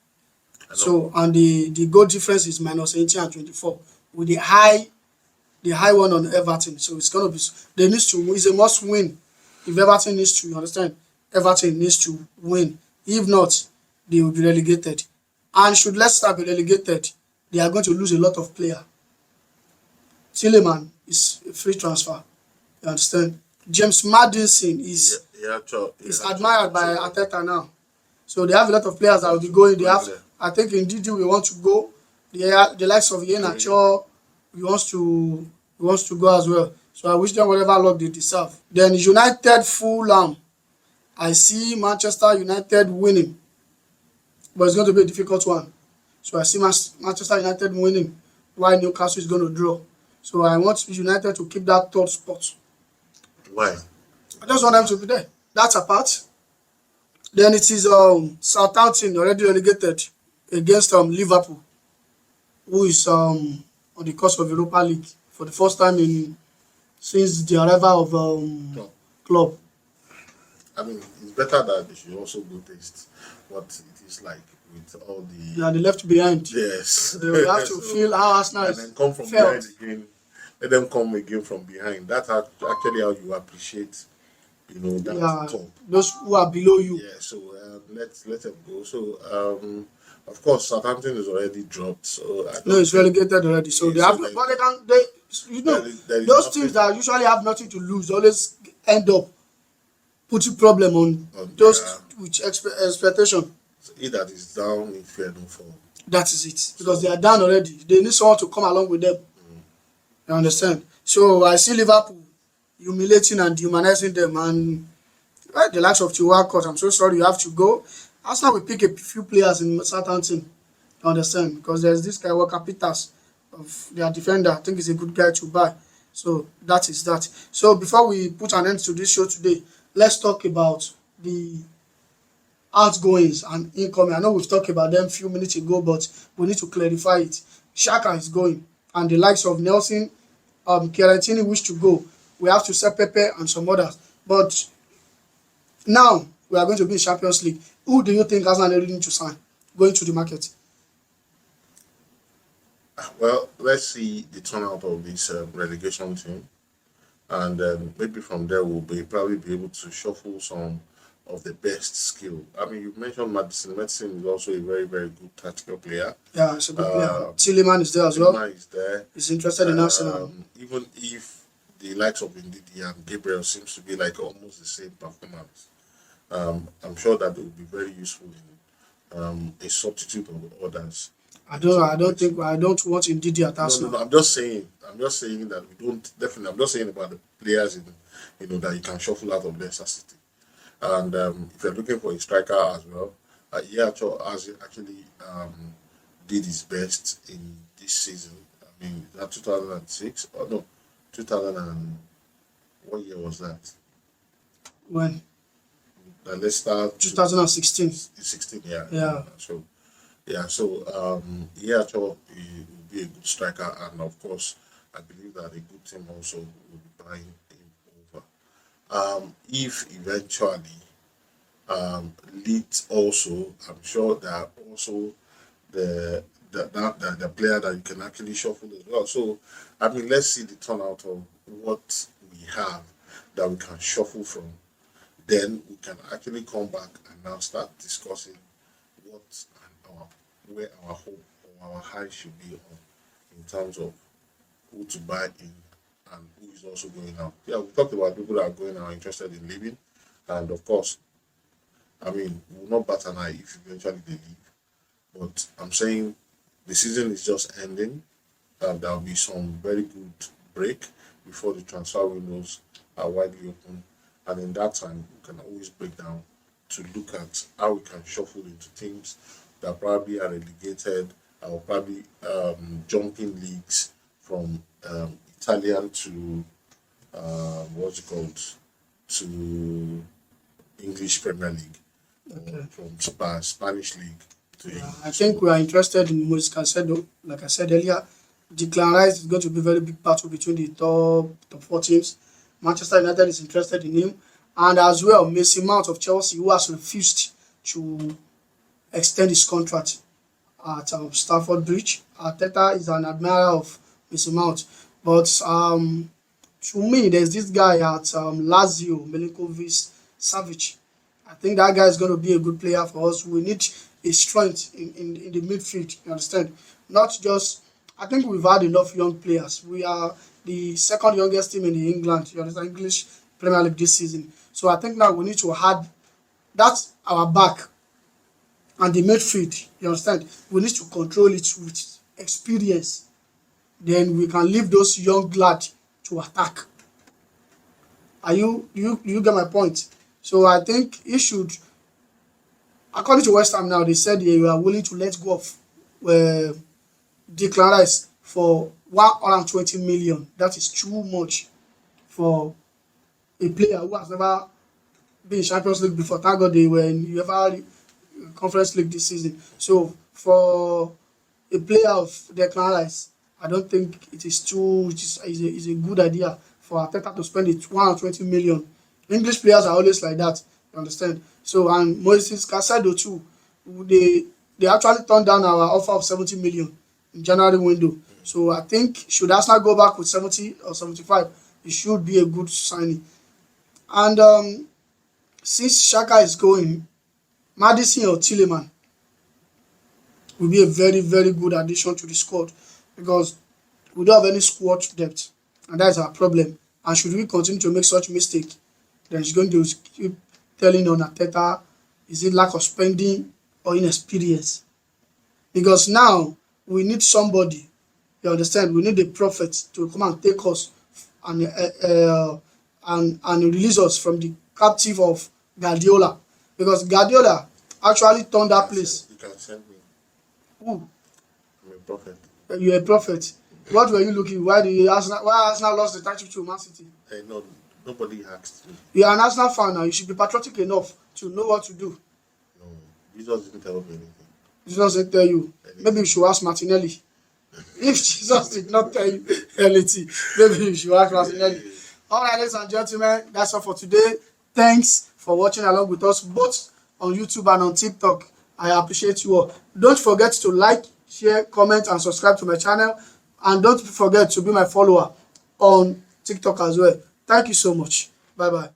So, and the goal difference is minus 18 and 24 with the high one on Everton. So it's going to be, they need to, it's a must win. If Everton needs to, you understand, Everton needs to win. If not, they will be relegated. And should Leicester be relegated, they are going to lose a lot of players. Tilleman is a free transfer. You understand? James Maddison is admired by Arteta now. So they have a lot of players that will be going. They have, I think in DD we want to go. The likes of Iheanacho, he wants to go as well. So I wish them whatever luck they deserve. Then United Fulham. I see Manchester United winning, but it's going to be a difficult one. So I see Manchester United winning, while Newcastle is going to draw. So I want United to keep that third spot. Why? I just want them to be there. That's a part. Then it is Southampton already relegated against Liverpool, who is on the course of Europa League for the first time since the arrival of club. I mean, it's better that they should also go taste what it is like with all the. Yeah, they left behind. Yes. They will have to feel how Arsenal and then come from felt. behind again. Let them come again from behind. That's actually how you appreciate, that top. Those who are below you. Yeah. So let them go. So of course Southampton is already dropped. So No, it's relegated already. So they have, but there is those nothing- teams that usually have nothing to lose always end up putting problem on On those their- with expectation. So he that is down in fear no fall. That is it. Because they are down already. They need someone to come along with them. You understand? So I see Liverpool humiliating and dehumanizing them, and the likes of Walcott, I'm so sorry you have to go. Arsenal will pick a few players in Southampton. You understand? Because there's this guy Walker Peters of their defender. I think he's a good guy to buy. So that is that. So before we put an end to this show today, let's talk about the outgoings and incoming. I know we've talked about them a few minutes ago, but we need to clarify it. Xhaka is going, and the likes of Nelson, Chiellini wish to go. We have to sell Pepe and some others. But now we are going to be in Champions League. Who do you think Arsenal really need to sign going to the market? Well, let's see the turnout of this relegation team, and maybe from there we'll probably be able to shuffle some of the best skill. I mean, you mentioned Madison. Madison is also a very, very good tactical player. Yeah, it's a good player. Tilleman is there as well. Tillman is there. He's interested in Arsenal. Even if the likes of Ndidi and Gabriel seems to be like almost the same performance, I'm sure that it will be very useful in a substitute of others. I don't want Ndidi at No, Arsenal. no, no. I'm just saying that we don't definitely. I'm just saying about the players that you can shuffle out of Leicester City. And if you're looking for a striker as well, Iheanacho has actually did his best in this season. I mean, that 2006 or no, 2000 and what year was that? When The Leicester 2016. 16, yeah. Yeah. So Iheanacho he will be a good striker, and of course, I believe that a good team also will be buying him over. If eventually Leeds also, I'm sure there are also the player that you can actually shuffle as well. So I mean, let's see the turnout of what we have that we can shuffle from. Then we can actually come back and now start discussing what and where our hope or our high should be on in terms of who to buy in and who is also going out. Yeah, we talked about people that are going out interested in leaving, and of course, I mean, we will not bat an eye if eventually they leave. But I'm saying the season is just ending. There will be some very good break before the transfer windows are widely open. And in that time, we can always break down to look at how we can shuffle into teams that probably are relegated or probably jumping leagues from Italian to what's it called, to English Premier League, or from Spanish League to English. I think we are interested in Moise Caicedo. Like I said earlier, Declan Rice is going to be a very big battle between the top four teams. Manchester United is interested in him, and as well Mason Mount of Chelsea, who has refused to extend his contract at Stamford Bridge. Arteta is an admirer of Mason Mount, but to me, there's this guy at Lazio, Milinkovic Savic. I think that guy is going to be a good player for us. We need a strength in the midfield. You understand? Not just. I think we've had enough young players. We are the second youngest team in England. You understand? English Premier League this season. So I think now we need to add that's our back and the midfield. You understand? We need to control it with experience. Then we can leave those young lads to attack. You get my point? So I think he should. According to West Ham now, they said they were willing to let go of Declan Rice for 120 million. That is too much for a player who has never been in Champions League before. Thank God they were in UEFA Conference League this season. So for a player of Declan Rice, I don't think it is is a good idea for Arteta to spend it 120 million. English players are always like that, you understand? So, and Moises Caicedo too, they actually turned down our offer of 70 million in January window. So I think should Arsenal go back with 70 or 75, it should be a good signing. And since Xhaka is going, Maddison or Tielemans will be a very, very good addition to the squad because we don't have any squad depth, and that is our problem. And should we continue to make such mistake, then it's going to keep telling on Arteta, is it lack of spending or inexperience? Because now we need somebody, you understand? We need a prophet to come and take us and release us from the captive of Guardiola. Because Guardiola actually turned that place. You can send me. Who? I'm a prophet. You're a prophet. What were you looking? Why Arsenal lost the title to Man City? Hey, no, nobody asked me. You are an Arsenal fan now. You should be patriotic enough to know what to do. No, Jesus didn't tell me anything. Jesus didn't tell you. Maybe you should ask Martinelli. If Jesus did not tell you anything, maybe you should ask Martinelli. All right, ladies and gentlemen, that's all for today. Thanks for watching along with us, both on YouTube and on TikTok. I appreciate you all. Don't forget to like, share, comment, and subscribe to my channel. And don't forget to be my follower on TikTok as well. Thank you so much. Bye-bye.